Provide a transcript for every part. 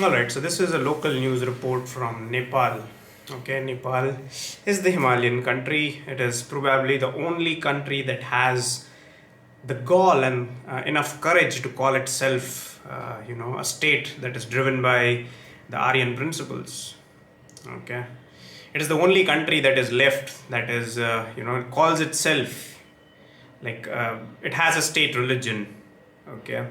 Alright, so this is a local news report from Nepal. Okay, Nepal is the Himalayan country. It is probably the only country that has the gall and enough courage to call itself, a state that is driven by the Aryan principles. Okay, it is the only country that is left that is, calls itself like it has a state religion. Okay,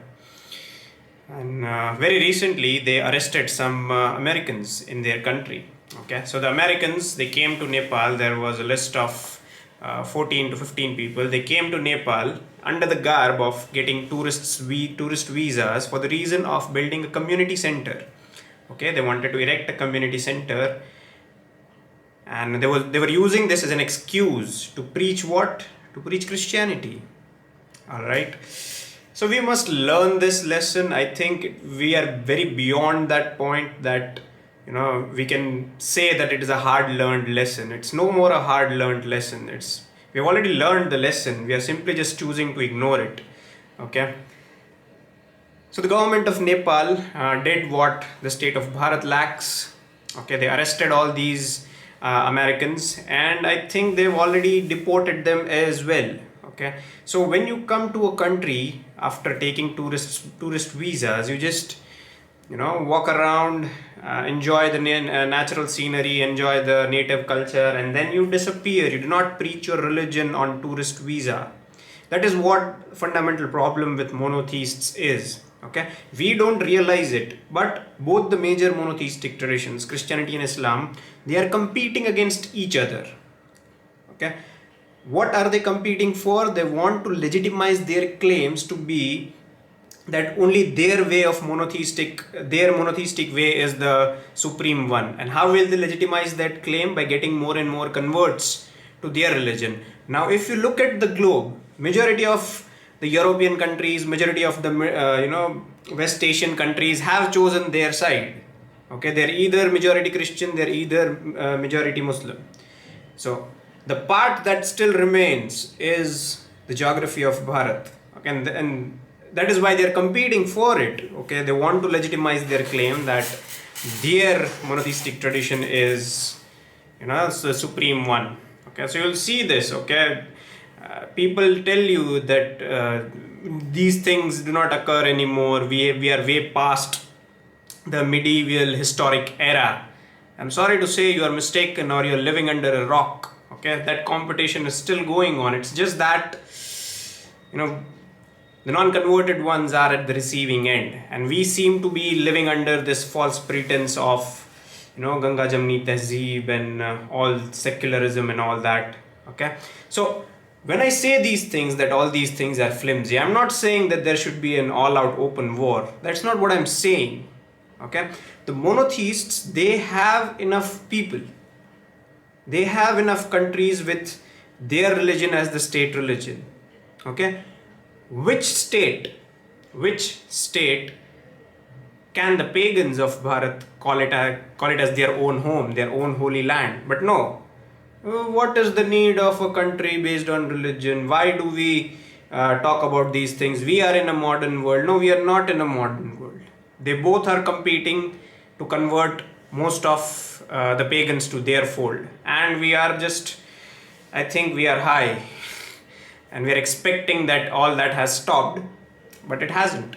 and very recently, they arrested some Americans in their country. Okay, so the Americans they came to Nepal. There was a list of 14 to 15 people. They came to Nepal under the garb of getting tourist visas for the reason of building a community center. Okay, they wanted to erect a community center, and they were using this as an excuse to preach what? To preach Christianity. All right. So we must learn this lesson. I think we are very beyond that point that we can say that it is a hard learned lesson. It's no more a hard learned lesson. We've already learned the lesson. We are simply just choosing to ignore it. Okay. So the government of Nepal did what the state of Bharat lacks. Okay, they arrested all these Americans, and I think they've already deported them as well. Okay, so when you come to a country after taking tourist visas, you just walk around, enjoy the natural scenery, enjoy the native culture, and then you disappear. You do not preach your religion on tourist visa. That is what fundamental problem with monotheists is. Okay, we don't realize it, but both the major monotheistic traditions, Christianity and Islam, they are competing against each other. Okay, what are they competing for? They want to legitimize their claims to be that only their monotheistic way is the supreme one. And how will they legitimize that claim? By getting more and more converts to their religion. Now if you look at the globe, majority of the European countries, majority of the West Asian countries have chosen their side. Okay, they're either majority Christian, they're either majority Muslim. So the part that still remains is the geography of Bharat. Okay, and that is why they're competing for it. Okay, they want to legitimize their claim that their monotheistic tradition is the supreme one. Okay, so you'll see this. Okay, people tell you that these things do not occur anymore. We are way past the medieval historic era. I'm sorry to say you are mistaken, or you're living under a rock. Okay, that competition is still going on. It's just that the non-converted ones are at the receiving end, and we seem to be living under this false pretense of Ganga Jamni Tehzeeb and all secularism and all that. Okay, so when I say these things, that all these things are flimsy, I'm not saying that there should be an all-out open war. That's not what I'm saying. Okay, the monotheists, they have enough people, they have enough countries with their religion as the state religion. Okay, which state can the pagans of Bharat call it as their own home, their own holy land? But no. What is the need of a country based on religion? Why do we talk about these things? We are in a modern world. No, we are not in a modern world. They both are competing to convert most of the pagans to their fold, and we are just, I think we are high, and we are expecting that all that has stopped, but it hasn't.